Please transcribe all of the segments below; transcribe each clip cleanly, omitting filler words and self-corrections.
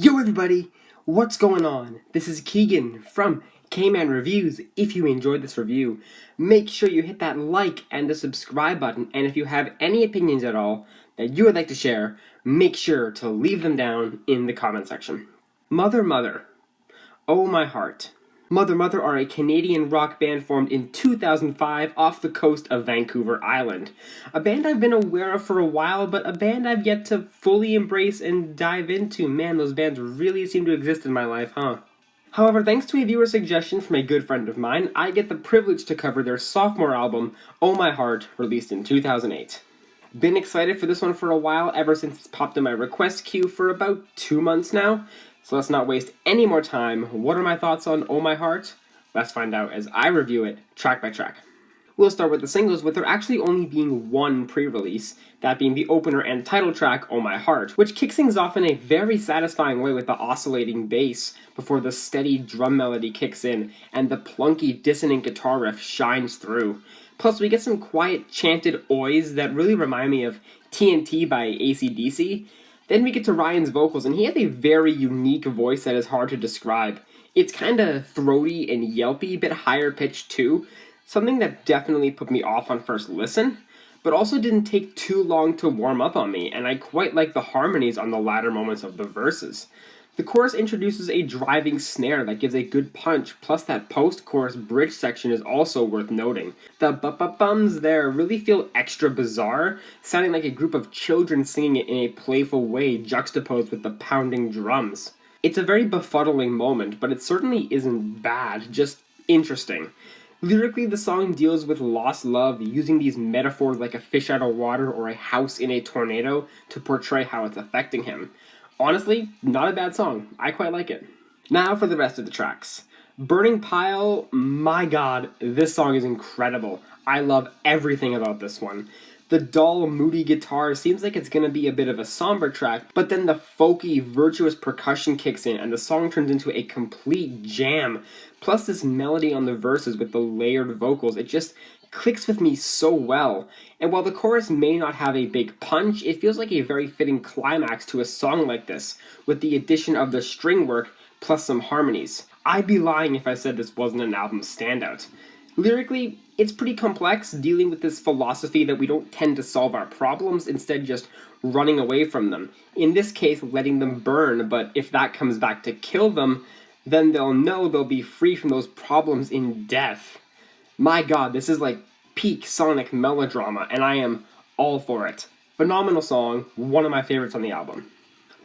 Yo everybody, what's going on? This is Keegan from Kman Reviews. If you enjoyed this review, make sure you hit that like and the subscribe button, and if you have any opinions at all that you would like to share, make sure to leave them down in the comment section. Mother Mother, Oh My Heart. Mother Mother are a Canadian rock band formed in 2005 off the coast of Vancouver Island. A band I've been aware of for a while, but a band I've yet to fully embrace and dive into. Man, those bands really seem to exist in my life, huh? However, thanks to a viewer suggestion from a good friend of mine, I get the privilege to cover their sophomore album, Oh My Heart, released in 2008. Been excited for this one for a while, ever since it's popped in my request queue for about 2 months now. So let's not waste any more time. What are my thoughts on Oh My Heart? Let's find out as I review it track by track. We'll start with the singles, with there actually only being one pre-release, that being the opener and title track, Oh My Heart, which kicks things off in a very satisfying way with the oscillating bass before the steady drum melody kicks in and the plunky dissonant guitar riff shines through. Plus, we get some quiet chanted oys that really remind me of TNT by AC/DC. Then we get to Ryan's vocals, and he has a very unique voice that is hard to describe. It's kinda throaty and yelpy, a bit higher pitched too, something that definitely put me off on first listen, but also didn't take too long to warm up on me, and I quite like the harmonies on the latter moments of the verses. The chorus introduces a driving snare that gives a good punch, plus that post-chorus bridge section is also worth noting. The bu-bu-bums there really feel extra bizarre, sounding like a group of children singing it in a playful way juxtaposed with the pounding drums. It's a very befuddling moment, but it certainly isn't bad, just interesting. Lyrically, the song deals with lost love, using these metaphors like a fish out of water or a house in a tornado to portray how it's affecting him. Honestly, not a bad song. I quite like it. Now for the rest of the tracks. Burning Pile, my god, this song is incredible. I love everything about this one. The dull, moody guitar seems like it's gonna be a bit of a somber track, but then the folky, virtuous percussion kicks in and the song turns into a complete jam. Plus this melody on the verses with the layered vocals, it just clicks with me so well. And while the chorus may not have a big punch, it feels like a very fitting climax to a song like this, with the addition of the string work plus some harmonies. I'd be lying if I said this wasn't an album standout. Lyrically, it's pretty complex, dealing with this philosophy that we don't tend to solve our problems, instead just running away from them. In this case, letting them burn, but if that comes back to kill them, then they'll know they'll be free from those problems in death. My god, this is like peak sonic melodrama, and I am all for it. Phenomenal song, one of my favorites on the album.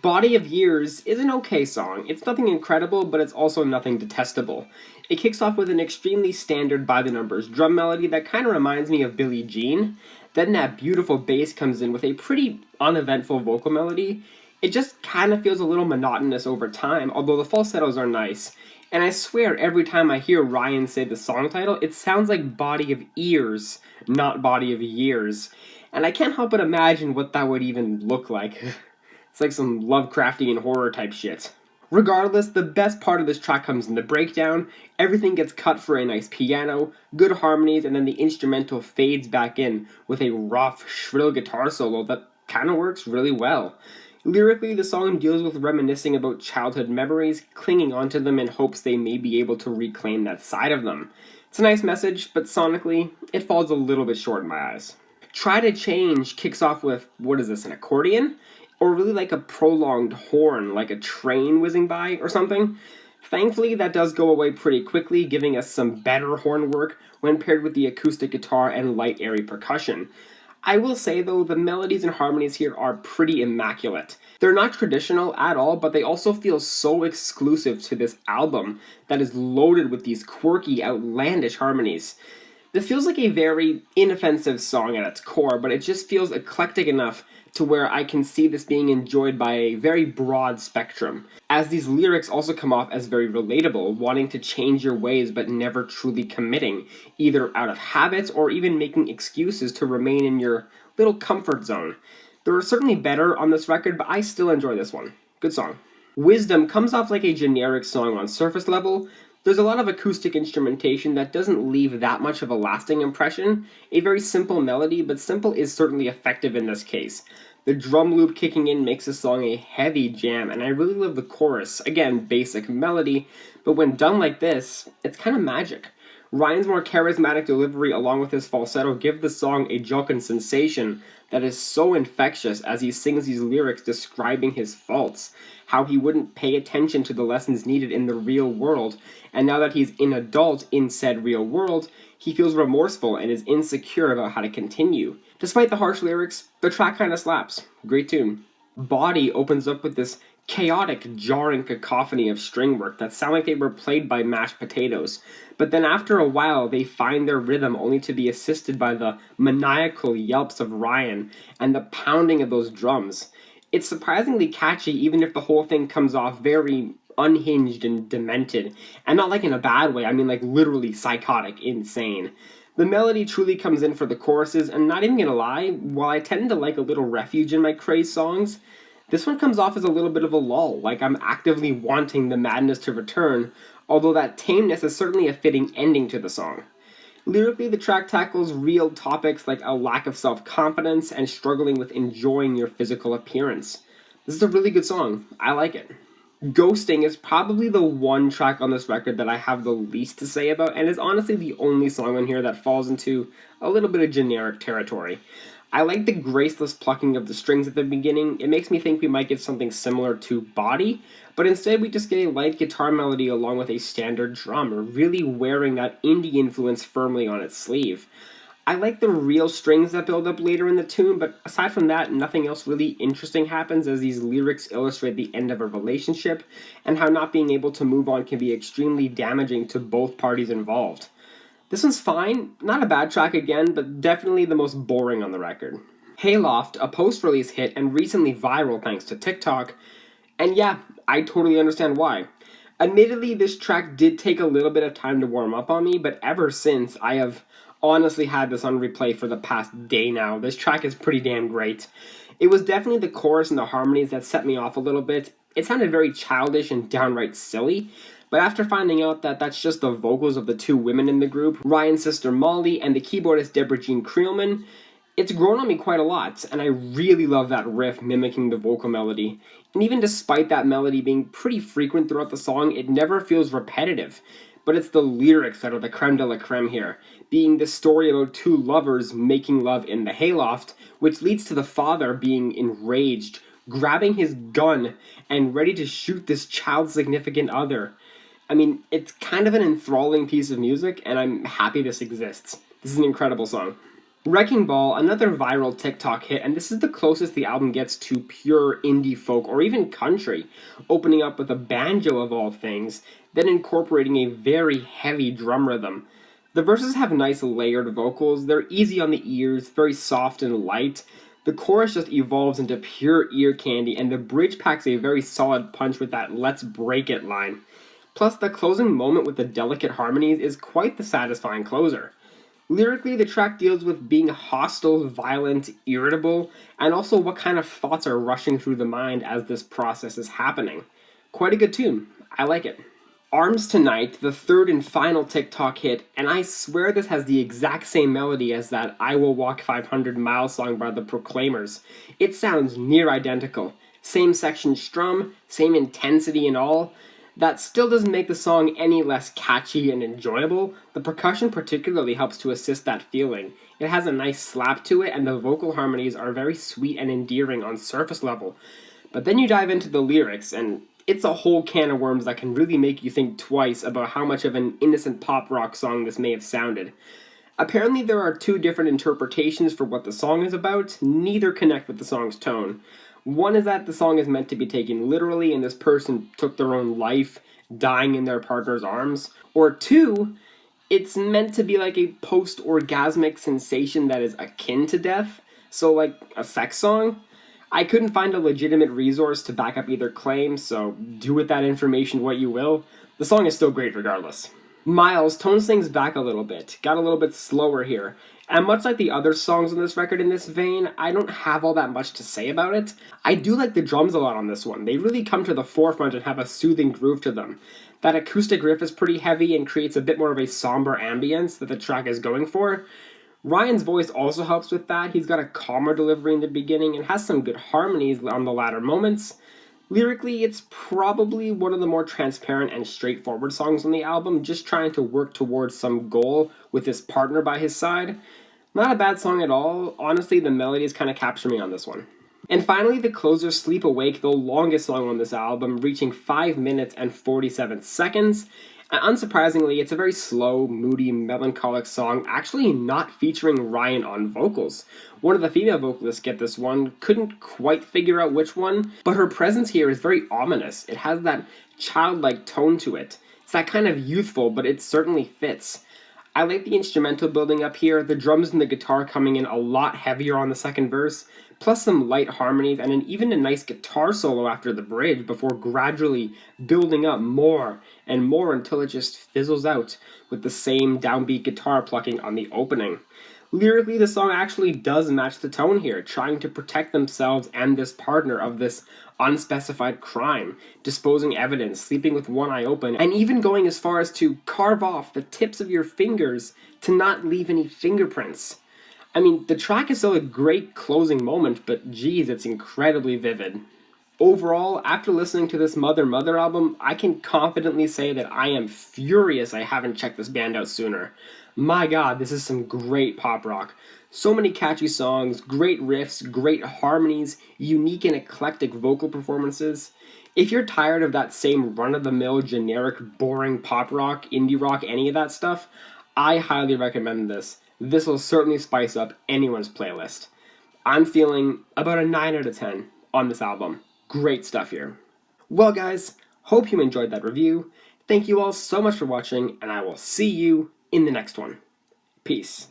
Body of Years is an okay song. It's nothing incredible, but it's also nothing detestable. It kicks off with an extremely standard by-the-numbers drum melody that kind of reminds me of Billie Jean. Then that beautiful bass comes in with a pretty uneventful vocal melody. It just kind of feels a little monotonous over time, although the falsettos are nice. And I swear, every time I hear Ryan say the song title, it sounds like Body of Ears, not Body of Years. And I can't help but imagine what that would even look like. It's like some Lovecraftian horror type shit. Regardless, the best part of this track comes in the breakdown. Everything gets cut for a nice piano, good harmonies, and then the instrumental fades back in with a rough, shrill guitar solo that kind of works really well. Lyrically, the song deals with reminiscing about childhood memories, clinging onto them in hopes they may be able to reclaim that side of them. It's a nice message, but sonically, it falls a little bit short in my eyes. Try to Change kicks off with, what is this, an accordion? Or really like a prolonged horn, like a train whizzing by or something. Thankfully, that does go away pretty quickly, giving us some better horn work when paired with the acoustic guitar and light airy percussion. I will say though, the melodies and harmonies here are pretty immaculate. They're not traditional at all, but they also feel so exclusive to this album that is loaded with these quirky, outlandish harmonies. This feels like a very inoffensive song at its core, but it just feels eclectic enough to where I can see this being enjoyed by a very broad spectrum, as these lyrics also come off as very relatable, wanting to change your ways but never truly committing, either out of habit or even making excuses to remain in your little comfort zone. There are certainly better on this record, but I still enjoy this one. Good song. Wisdom comes off like a generic song on surface level. There's a lot of acoustic instrumentation that doesn't leave that much of a lasting impression. A very simple melody, but simple is certainly effective in this case. The drum loop kicking in makes the song a heavy jam, and I really love the chorus. Again, basic melody, but when done like this, it's kind of magic. Ryan's more charismatic delivery along with his falsetto give the song a jocund sensation that is so infectious as he sings these lyrics describing his faults, how he wouldn't pay attention to the lessons needed in the real world, and now that he's an adult in said real world, he feels remorseful and is insecure about how to continue. Despite the harsh lyrics, the track kinda slaps. Great tune. Body opens up with this chaotic, jarring cacophony of string work that sound like they were played by mashed potatoes, but then after a while they find their rhythm only to be assisted by the maniacal yelps of Ryan and the pounding of those drums. It's surprisingly catchy even if the whole thing comes off very unhinged and demented, and not like in a bad way, I mean like literally psychotic, insane. The melody truly comes in for the choruses, and not even gonna lie, while I tend to like a little refuge in my craze songs, this one comes off as a little bit of a lull, like I'm actively wanting the madness to return, although that tameness is certainly a fitting ending to the song. Lyrically, the track tackles real topics like a lack of self-confidence and struggling with enjoying your physical appearance. This is a really good song. I like it. Ghosting is probably the one track on this record that I have the least to say about, and is honestly the only song on here that falls into a little bit of generic territory. I like the graceless plucking of the strings at the beginning. It makes me think we might get something similar to Body, but instead we just get a light guitar melody along with a standard drum, really wearing that indie influence firmly on its sleeve. I like the real strings that build up later in the tune, but aside from that, nothing else really interesting happens as these lyrics illustrate the end of a relationship and how not being able to move on can be extremely damaging to both parties involved. This one's fine, not a bad track again, but definitely the most boring on the record. Hayloft, a post-release hit and recently viral thanks to TikTok, and yeah, I totally understand why. Admittedly, this track did take a little bit of time to warm up on me, but ever since, I have honestly had this on replay for the past day now. This track is pretty damn great. It was definitely the chorus and the harmonies that set me off a little bit. It sounded very childish and downright silly, but after finding out that that's just the vocals of the two women in the group, Ryan's sister Molly and the keyboardist Deborah Jean Creelman, it's grown on me quite a lot, and I really love that riff mimicking the vocal melody. And even despite that melody being pretty frequent throughout the song, it never feels repetitive. But it's the lyrics that are the creme de la creme here, being the story about two lovers making love in the hayloft, which leads to the father being enraged, grabbing his gun, and ready to shoot this child's significant other. I mean, it's kind of an enthralling piece of music, and I'm happy this exists. This is an incredible song. Wrecking Ball, another viral TikTok hit, and this is the closest the album gets to pure indie folk or even country, opening up with a banjo of all things, then incorporating a very heavy drum rhythm. The verses have nice layered vocals, they're easy on the ears, very soft and light. The chorus just evolves into pure ear candy, and the bridge packs a very solid punch with that "let's break it" line. Plus, the closing moment with the delicate harmonies is quite the satisfying closer. Lyrically, the track deals with being hostile, violent, irritable, and also what kind of thoughts are rushing through the mind as this process is happening. Quite a good tune. I like it. Arms Tonight, the third and final TikTok hit, and I swear this has the exact same melody as that I Will Walk 500 Miles song by the Proclaimers. It sounds near identical. Same section strum, same intensity and all. That still doesn't make the song any less catchy and enjoyable. The percussion particularly helps to assist that feeling. It has a nice slap to it, and the vocal harmonies are very sweet and endearing on surface level. But then you dive into the lyrics, and it's a whole can of worms that can really make you think twice about how much of an innocent pop rock song this may have sounded. Apparently there are two different interpretations for what the song is about. Neither connect with the song's tone. One is that the song is meant to be taken literally and this person took their own life, dying in their partner's arms. Or two, it's meant to be like a post-orgasmic sensation that is akin to death, so like a sex song. I couldn't find a legitimate resource to back up either claim, so do with that information what you will. The song is still great regardless. Miles tones things back a little bit, got a little bit slower here, and much like the other songs on this record in this vein, I don't have all that much to say about it. I do like the drums a lot on this one. They really come to the forefront and have a soothing groove to them. That acoustic riff is pretty heavy and creates a bit more of a somber ambience that the track is going for. Ryan's voice also helps with that. He's got a calmer delivery in the beginning and has some good harmonies on the latter moments. Lyrically, it's probably one of the more transparent and straightforward songs on the album, just trying to work towards some goal with his partner by his side. Not a bad song at all. Honestly, the melodies kind of capture me on this one. And finally, the closer, Sleep Awake, the longest song on this album, reaching 5 minutes and 47 seconds. And unsurprisingly, it's a very slow, moody, melancholic song, actually not featuring Ryan on vocals. One of the female vocalists get this one, couldn't quite figure out which one, but her presence here is very ominous. It has that childlike tone to it. It's that kind of youthful, but it certainly fits. I like the instrumental building up here, the drums and the guitar coming in a lot heavier on the second verse, plus some light harmonies and even a nice guitar solo after the bridge before gradually building up more and more until it just fizzles out with the same downbeat guitar plucking on the opening. Lyrically, the song actually does match the tone here, trying to protect themselves and this partner of this unspecified crime, disposing evidence, sleeping with one eye open, and even going as far as to carve off the tips of your fingers to not leave any fingerprints. I mean, the track is still a great closing moment, but geez, it's incredibly vivid. Overall, after listening to this Mother Mother album, I can confidently say that I am furious I haven't checked this band out sooner. My god, this is some great pop rock. So many catchy songs, great riffs, great harmonies, unique and eclectic vocal performances. If you're tired of that same run-of-the-mill, generic, boring pop rock, indie rock, any of that stuff, I highly recommend this. This will certainly spice up anyone's playlist. I'm feeling about a 9 out of 10 on this album. Great stuff here. Well guys, hope you enjoyed that review. Thank you all so much for watching, and I will see you in the next one. Peace.